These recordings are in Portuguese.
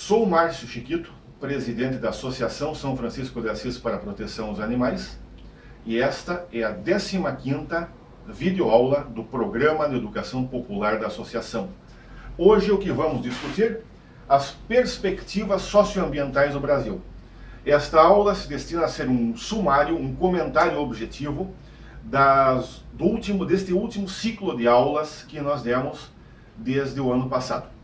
Sou o Márcio Chiquito, presidente da Associação São Francisco de Assis para a Proteção dos Animais, e esta é a 15ª videoaula do Programa de Educação Popular da Associação. Hoje o que vamos discutir? As perspectivas socioambientais do Brasil. Esta aula se destina a ser um sumário, um comentário objetivo deste último ciclo de aulas que nós demos desde o ano passado.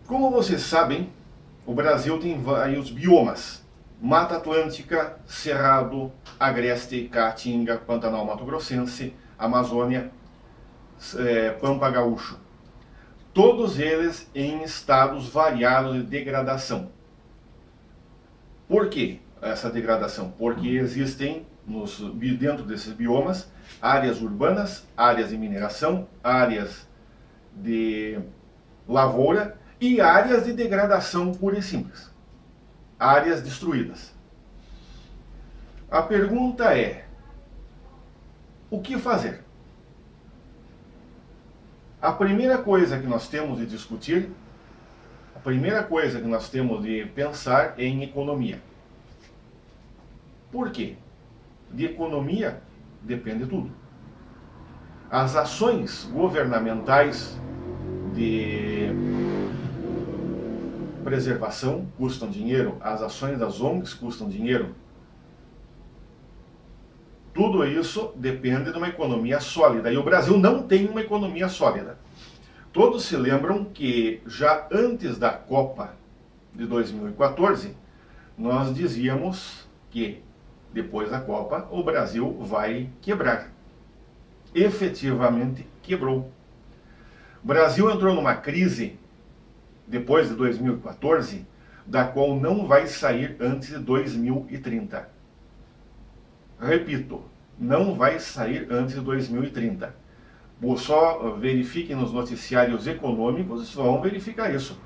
Como vocês sabem, o Brasil tem vários biomas: Mata Atlântica, Cerrado, Agreste, Caatinga, Pantanal Mato Grossense, Amazônia, Pampa Gaúcho. Todos eles em estados variados de degradação. Por que essa degradação? Porque existem dentro desses biomas áreas urbanas, áreas de mineração, áreas de lavoura e áreas de degradação pura e simples. Áreas destruídas. A pergunta é: o que fazer? A primeira coisa que nós temos de discutir, a primeira coisa que nós temos de pensar é em economia. Por quê? De economia depende tudo. As ações governamentais de preservação custam dinheiro, as ações das ONGs custam dinheiro. Tudo isso depende de uma economia sólida, e o Brasil não tem uma economia sólida. Todos se lembram que já antes da Copa de 2014, nós dizíamos que depois da Copa o Brasil vai quebrar. Efetivamente quebrou. O Brasil entrou numa crise depois de 2014, da qual não vai sair antes de 2030. Repito, não vai sair antes de 2030. Só verifiquem nos noticiários econômicos, vão verificar isso.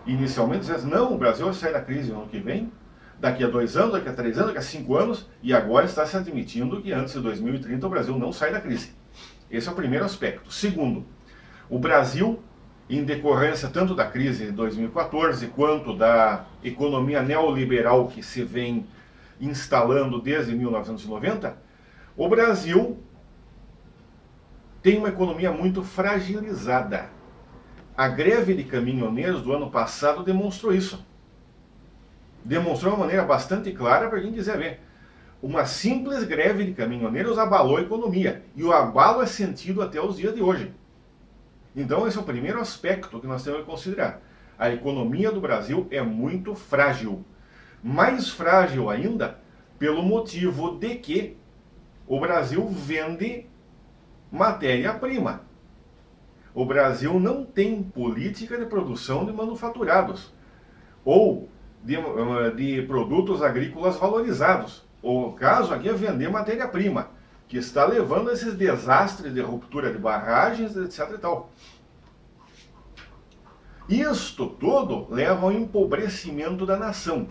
Inicialmente dizem, não, o Brasil vai sair da crise no ano que vem, daqui a 2 anos, daqui a 3 anos, daqui a 5 anos, e agora está se admitindo que antes de 2030 o Brasil não sai da crise. Esse é o primeiro aspecto. Segundo, o Brasil, em decorrência tanto da crise de 2014 quanto da economia neoliberal que se vem instalando desde 1990, o Brasil tem uma economia muito fragilizada. A greve de caminhoneiros do ano passado demonstrou isso. Demonstrou de uma maneira bastante clara para quem quiser ver. Uma simples greve de caminhoneiros abalou a economia, e o abalo é sentido até os dias de hoje. Então esse é o primeiro aspecto que nós temos que considerar. A economia do Brasil é muito frágil. Mais frágil ainda pelo motivo de que o Brasil vende matéria-prima. O Brasil não tem política de produção de manufaturados ou de produtos agrícolas valorizados. O caso aqui é vender matéria-prima, que está levando a esses desastres de ruptura de barragens, etc. e tal. Isto tudo leva ao empobrecimento da nação.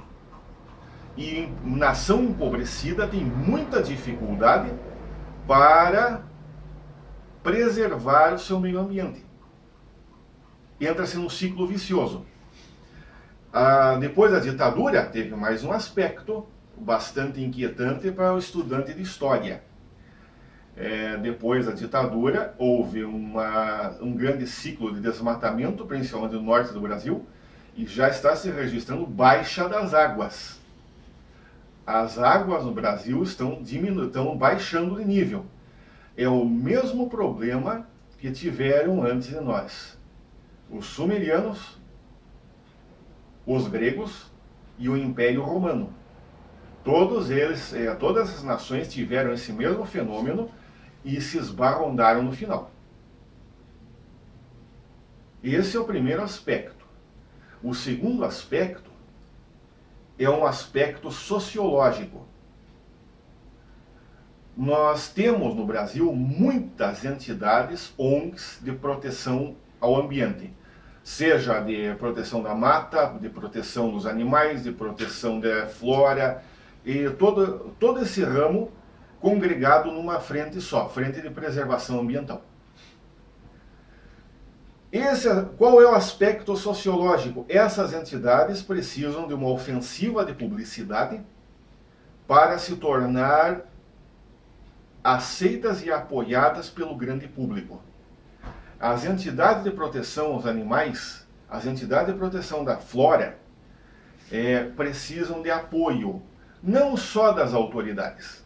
E nação empobrecida tem muita dificuldade para preservar o seu meio ambiente. Entra-se num ciclo vicioso. Depois da ditadura, teve mais um aspecto bastante inquietante para o estudante de história. Depois da ditadura, houve um grande ciclo de desmatamento, principalmente no norte do Brasil, e já está se registrando baixa das águas. As águas no Brasil estão baixando de nível. É o mesmo problema que tiveram antes de nós. Os sumerianos, os gregos e o Império Romano. Todos eles, todas as nações tiveram esse mesmo fenômeno e se esbarrondaram no final. Esse é o primeiro aspecto. O segundo aspecto é um aspecto sociológico. Nós temos no Brasil muitas entidades, ONGs, de proteção ao ambiente. Seja de proteção da mata, de proteção dos animais, de proteção da flora, e todo esse ramo congregado numa frente só, frente de preservação ambiental. Qual é o aspecto sociológico? Essas entidades precisam de uma ofensiva de publicidade para se tornar aceitas e apoiadas pelo grande público. As entidades de proteção aos animais, as entidades de proteção da flora, precisam de apoio, não só das autoridades,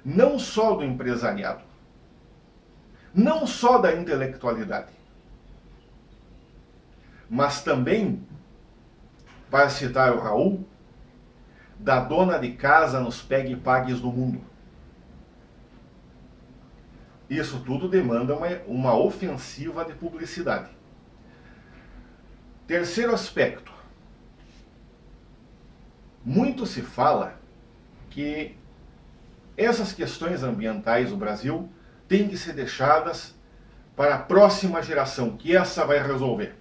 não só do empresariado, não só da intelectualidade, mas também, para citar o Raul, da dona de casa nos pegue-pagues do mundo. Isso tudo demanda uma ofensiva de publicidade. Terceiro aspecto. Muito se fala que essas questões ambientais do Brasil têm que ser deixadas para a próxima geração, que essa vai resolver.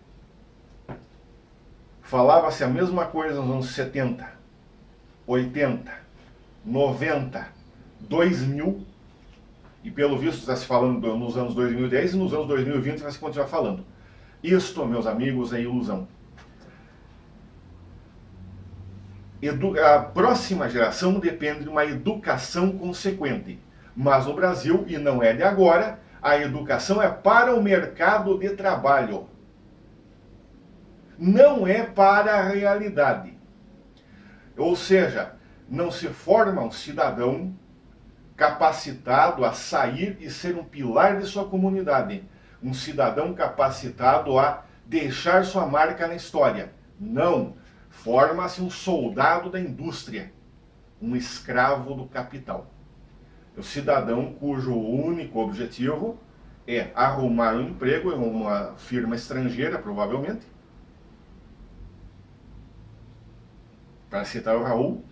Falava-se a mesma coisa nos anos 70, 80, 90, 2000, e pelo visto está se falando nos anos 2010 e nos anos 2020 vai se continuar falando. Isto, meus amigos, é ilusão. A próxima geração depende de uma educação consequente. Mas no Brasil, e não é de agora, a educação é para o mercado de trabalho. Não é para a realidade. Ou seja, não se forma um cidadão capacitado a sair e ser um pilar de sua comunidade. Um cidadão capacitado a deixar sua marca na história. Não. Forma-se um soldado da indústria, um escravo do capital. O cidadão cujo único objetivo é arrumar um emprego em uma firma estrangeira, provavelmente. Para citar o Raul,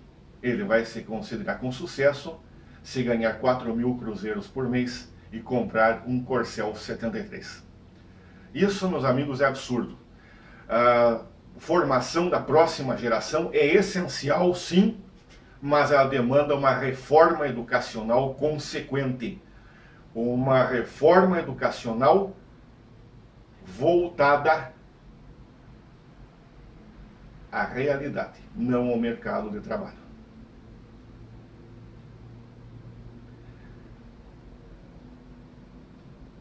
ele vai se considerar com sucesso se ganhar 4.000 cruzeiros por mês e comprar um Corcel 73. Isso, meus amigos, é absurdo. A formação da próxima geração é essencial, sim, mas ela demanda uma reforma educacional consequente. Uma reforma educacional voltada à realidade, não ao mercado de trabalho.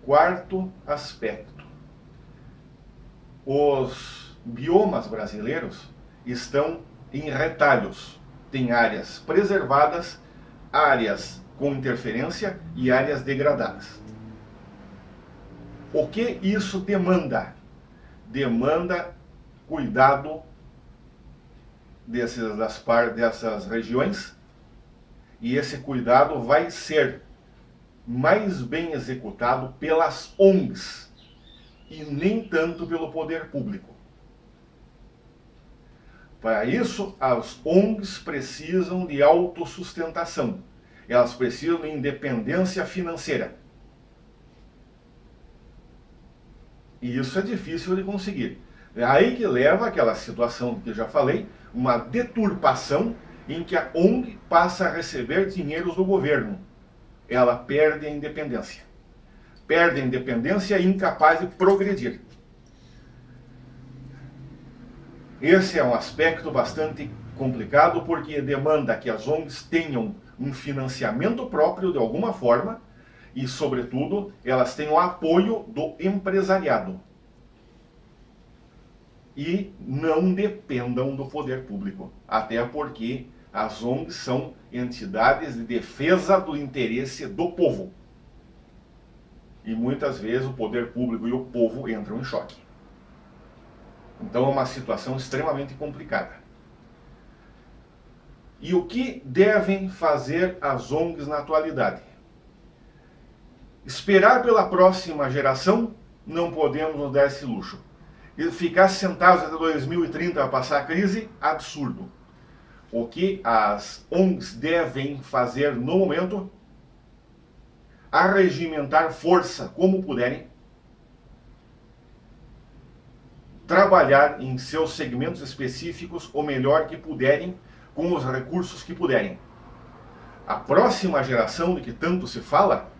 Quarto aspecto. Os biomas brasileiros estão em retalhos. Tem áreas preservadas, áreas com interferência e áreas degradadas. O que isso demanda? Demanda cuidado dessas regiões, e esse cuidado vai ser mais bem executado pelas ONGs e nem tanto pelo poder público. Para isso, as ONGs precisam de autossustentação. Elas precisam de independência financeira. E isso é difícil de conseguir. É aí que leva aquela situação que eu já falei, uma deturpação em que a ONG passa a receber dinheiros do governo. Ela perde a independência. Perde a independência e é incapaz de progredir. Esse é um aspecto bastante complicado, porque demanda que as ONGs tenham um financiamento próprio de alguma forma e, sobretudo, elas tenham apoio do empresariado. E não dependam do poder público. Até porque as ONGs são entidades de defesa do interesse do povo. E muitas vezes o poder público e o povo entram em choque. Então é uma situação extremamente complicada. E o que devem fazer as ONGs na atualidade? Esperar pela próxima geração? Não podemos nos dar esse luxo. E ficar sentados até 2030 para passar a crise? Absurdo. O que as ONGs devem fazer no momento? Arregimentar força como puderem, trabalhar em seus segmentos específicos o melhor que puderem, com os recursos que puderem. A próxima geração de que tanto se fala,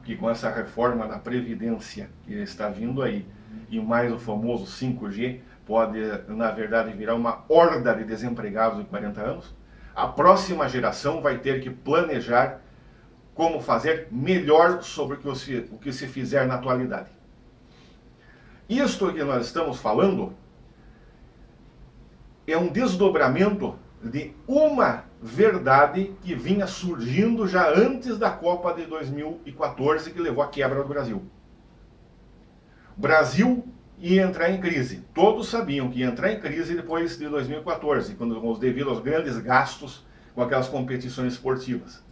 que com essa reforma da Previdência que está vindo aí, e mais o famoso 5G, pode, na verdade, virar uma horda de desempregados de 40 anos, a próxima geração vai ter que planejar como fazer melhor sobre o que se fizer na atualidade. Isto que nós estamos falando é um desdobramento de uma verdade que vinha surgindo já antes da Copa de 2014, que levou à quebra do Brasil. O Brasil ia entrar em crise. Todos sabiam que ia entrar em crise depois de 2014, quando, devido aos grandes gastos com aquelas competições esportivas,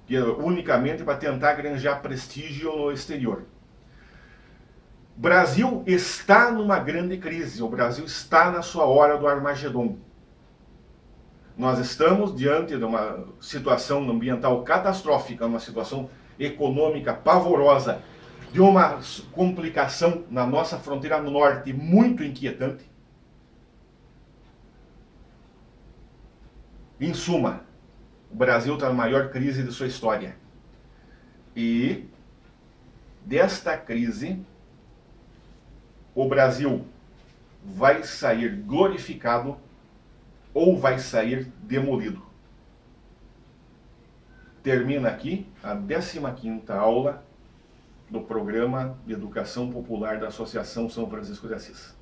que unicamente para tentar granjear prestígio no exterior. O Brasil está numa grande crise, o Brasil está na sua hora do Armagedon. Nós estamos diante de uma situação ambiental catastrófica, uma situação econômica pavorosa, de uma complicação na nossa fronteira norte muito inquietante. Em suma, o Brasil está na maior crise de sua história. E desta crise, o Brasil vai sair glorificado ou vai sair demolido. Termina aqui a 15ª aula do programa de Educação Popular da Associação São Francisco de Assis.